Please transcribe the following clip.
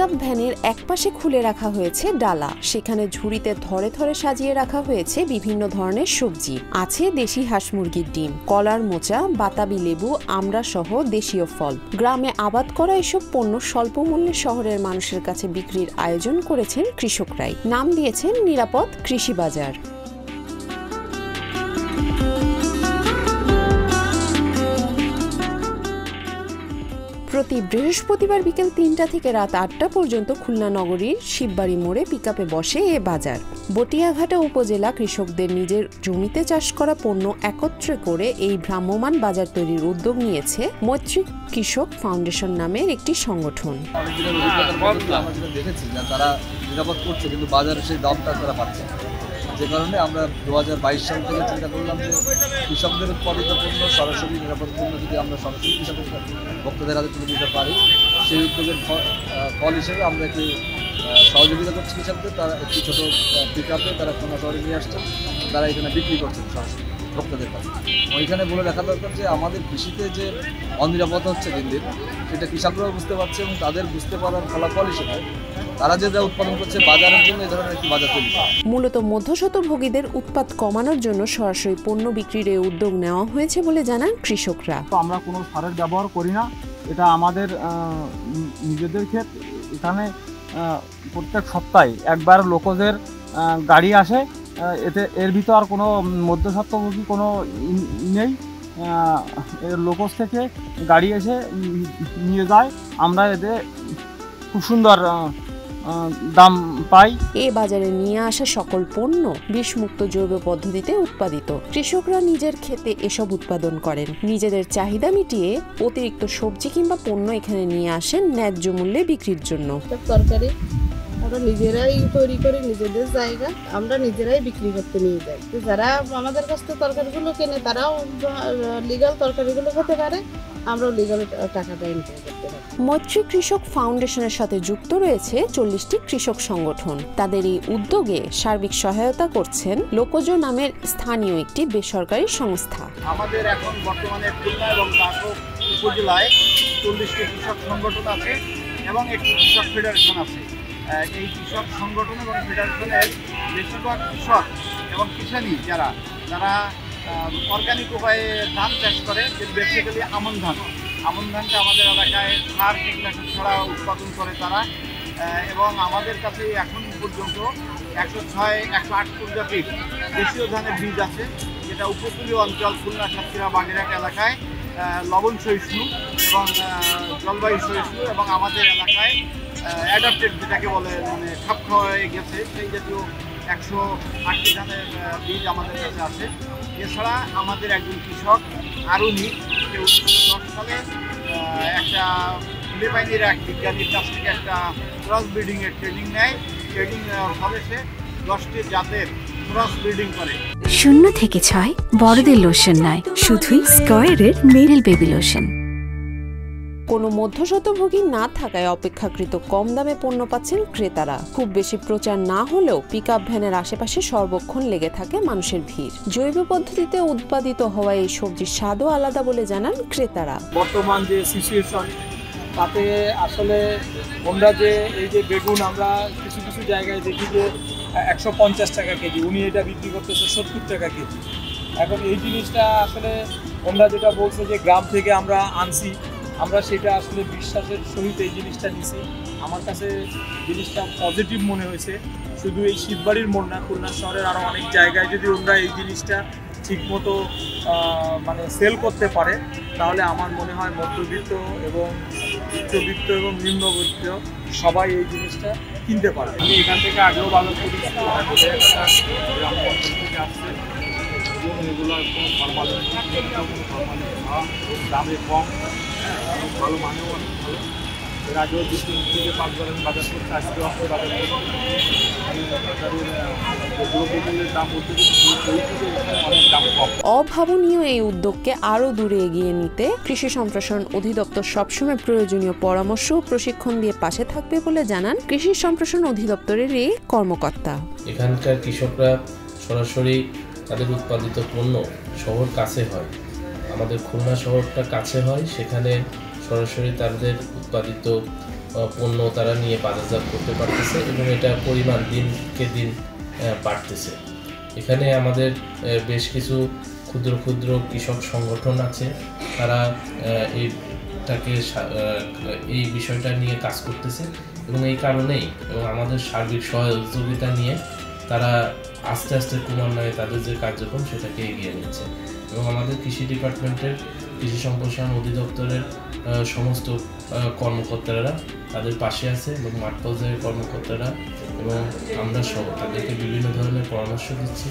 Pickup ভ্যানের একপাশে খুলে রাখা হয়েছে ডালা, সেখানে ঝুড়িতে ধরে ধরে সাজিয়ে রাখা হয়েছে বিভিন্ন ধরনের সবজি। আছে দেশি হাঁস মুরগির ডিম, কলার মোচা, বাতাবি লেবু, আমড়া সহ দেশীয় ফল। গ্রামে আবাদ করা এসব পণ্য স্বল্প মূল্যে শহরের মানুষের কাছে বিক্রির আয়োজন করেছেন কৃষকরাই। নাম দিয়েছেন নিরাপদ কৃষি বাজার। প্রতি বৃহস্পতিবার বিকেল ৩টা থেকে রাত ৮টা পর্যন্ত খুলনা নগরীর শিববাড়ি মোড়ে পিকআপে বসে এ বাজার। বটিয়াঘাটা উপজেলা কৃষকদের নিজের জমিতে চাষ করা পণ্য একত্রে করে এই ভ্রাম্যমাণ বাজার তৈরির উদ্যোগ নিয়েছে মৈত্রী কৃষক ফাউন্ডেশন নামের একটি সংগঠন। তারা নিরাপদ করছে কিন্তু বাজারে সেই দামটা তারা পাচ্ছে, যে কারণে আমরা 2022 সাল থেকে চিন্তা করলাম যে কৃষকদের উৎপাদিত পণ্য সরাসরি নিরাপদ পণ্য যদি আমরা সরাসরি কৃষকের ভক্তদের হাতে তুলে দিতে পারি, সেই উদ্যোগের ফল হিসেবে আমরা একটি সহযোগিতা করছি কৃষকদের। তারা একটি ছোটো পিকআপে তারা খুলনা শহরে নিয়ে আসছেন, তারা এখানে বিক্রি করছেন সরাসরি ভক্তদের কাছে। ওইখানে বলে রাখা দরকার যে আমাদের কৃষিতে যে অনিরাপদ হচ্ছে দিন দিন, সেটা কৃষকরাও বুঝতে পারছে এবং তাদের বুঝতে পারার ফলাফল হিসেবে তারা যেটা উৎপাদন করছে বাজারের জন্য এই ধরনের একটি বাজার তৈরি। মূলত মধ্যস্বত্বভোগীদের উৎপাদ কমানোর জন্য সরাসরি পণ্য বিক্রির এই উদ্যোগ নেওয়া হয়েছে বলে জানান কৃষকরা। আমরা কোনো সারের ব্যবহার করি না, এটা আমাদের নিজেদের ক্ষেত। এখানে প্রত্যেক সপ্তাহে একবার লোকদের গাড়ি আসে, এর ভিতর আর কোনো মধ্যস্বত্বভোগী কোনো নেই। লোকজ থেকে গাড়ি এসে নিয়ে যায়, আমরা এতে খুব সুন্দর দাম পাই। এ বাজারে নিয়ে আসা সকল পণ্য বিষমুক্ত জৈব পদ্ধতিতে উৎপাদিত। কৃষকরা নিজের ক্ষেতে এসব উৎপাদন করেন, নিজেদের চাহিদা মিটিয়ে অতিরিক্ত সবজি কিংবা পণ্য এখানে নিয়ে আসেন ন্যায্য মূল্যে বিক্রির জন্য। তরকারি আমরা নিজেরাই তৈরি করি, নিজেদের জায়গা আমরা নিজেরাই বিক্রি করতে নিয়ে যাই। যারা আমাদের কাছ থেকে তরকারিগুলো কেনে তারাও লিগাল তরকারিগুলো খেতে পারে, আমরাও লিগাল টাকাটা ইনকাম করতে পারি। মৈত্রী কৃষক ফাউন্ডেশনের সাথে যুক্ত রয়েছে 40টি কৃষক সংগঠন। তাদের এই উদ্যোগে সার্বিক সহায়তা করছেন লোকজ নামের স্থানীয় একটি বেসরকারি সংস্থা। আমাদের এখন বর্তমানে খুলনা এবং কাকরাইল উপজেলায় 40টি কৃষক সংগঠন আছে এবং একটি কৃষক ফেডারেশন আছে। এই কৃষক সংগঠন এবং ফেডারেশনের বেশিরভাগ কৃষক এবং কিষানি যারা অর্গানিক উপায়ে ধান চাষ করে, বেসিক্যালি আমন ধানটা আমাদের এলাকায় সার কীটনাশক ছাড়া উৎপাদন করে তারা। এবং আমাদের কাছে এখন পর্যন্ত 106-108 প্রজাতির দেশীয় ধানের বীজ আছে, যেটা উপকূলীয় অঞ্চল খুলনা, সাতক্ষীরা, বাগেরহাট এলাকায় লবণ সহিষ্ণু এবং জলবায়ু সহিষ্ণু এবং আমাদের এলাকায় অ্যাডাপ্টেড যেটাকে বলে মানে খাপ খাওয়ায় গেছে সেই জাতীয় 108টি ধানের বীজ আমাদের কাছে আছে। এছাড়া আমাদের একজন কৃষক আরুনি 1910 সালে একটা ফিলিপাইনের এক বিজ্ঞানীর কাছ থেকে একটা ক্রস ব্রিডিংয়ের ট্রেনিং নেয়। ট্রেনিং নেওয়ার ফলে সে 10টি জাতের ক্রস ব্রিডিং করে। 0 থেকে 6 বড়দের লোশন নয়, শুধুই স্কয়ারের মেরিল বেবি লোশন। কোনো মধ্যস্বত্বভোগী না থাকায় অপেক্ষাকৃত কম দামে পণ্য পাচ্ছেন ক্রেতারা। খুব বেশি প্রচার না হলেও পিকআপ ভ্যানের আশেপাশে সর্বক্ষণ লেগে থাকে মানুষের ভিড়। জৈব পদ্ধতিতে উৎপাদিত হওয়া এই সবজির স্বাদও আলাদা বলে জানান ক্রেতারা। বর্তমান যে সিচুয়েশন, তাতে আসলে আমরা যে এই যে বেগুন আমরা কিছু কিছু জায়গায় দেখি যে 150 টাকা কেজি, উনি এটা বিক্রি করতেছে 70 টাকা কেজি। এখন এই জিনিসটা আসলে আমরা যেটা বলছে যে গ্রাম থেকে আমরা আনছি, আমরা সেটা আসলে বিশ্বাসের সহিত এই জিনিসটা নিছি। আমার কাছে জিনিসটা পজিটিভ মনে হয়েছে। শুধু এই শিববাড়ির মোড় না, খুলনা শহরের আরও অনেক জায়গায় যদি আমরা এই জিনিসটা ঠিকমতো মানে সেল করতে পারে, তাহলে আমার মনে হয় মধ্যবিত্ত এবং উচ্চবিত্ত এবং নিম্নবিত্ত সবাই এই জিনিসটা কিনতে পারে। আমি এখান থেকে আগেও ভালো করি, গ্রাম অঞ্চল থেকে আসছে, এগুলো একদম দামে কম, ভালো মানেও অনেক ভালো। এর আগেও 2-3 থেকে 5 বার বাজার করতে আসতে আসতে বাজারের দাম বলতে অনেক দাম কম। অভাবনীয় এই উদ্যোগকে আরও দূরে এগিয়ে নিতে কৃষি সম্প্রসারণ অধিদপ্তর সবসময় প্রয়োজনীয় পরামর্শ ও প্রশিক্ষণ দিয়ে পাশে থাকবে বলে জানান কৃষি সম্প্রসারণ অধিদপ্তরের এই কর্মকর্তা। এখানকার কৃষকরা সরাসরি তাদের উৎপাদিত পণ্য শহর কাছে হয়, আমাদের খুলনা শহরটা কাছে হয়, সেখানে সরাসরি তাদের উৎপাদিত পণ্য তারা নিয়ে বাজারজাত করতে পারতেছে এবং এটা পরিমাণ দিনকে দিন বাড়তেছে। এখানে আমাদের বেশ কিছু ক্ষুদ্র ক্ষুদ্র কৃষক সংগঠন আছে, তারা এই বিষয়টা নিয়ে কাজ করতেছে এবং এই কারণেই এবং আমাদের সার্বিক সহযোগিতা নিয়ে তারা আস্তে আস্তে ক্রমান্বয়ে তাদের যে কার্যক্রম সেটাকে এগিয়ে নিচ্ছে এবং আমাদের কৃষি ডিপার্টমেন্টের কৃষি সম্প্রসারণ অধিদপ্তরের সমস্ত কর্মকর্তারা তাদের পাশে আছে এবং মাঠ পর্যায়ের কর্মকর্তারা এবং আমরা সহ তাদেরকে বিভিন্ন ধরনের পরামর্শ দিচ্ছি।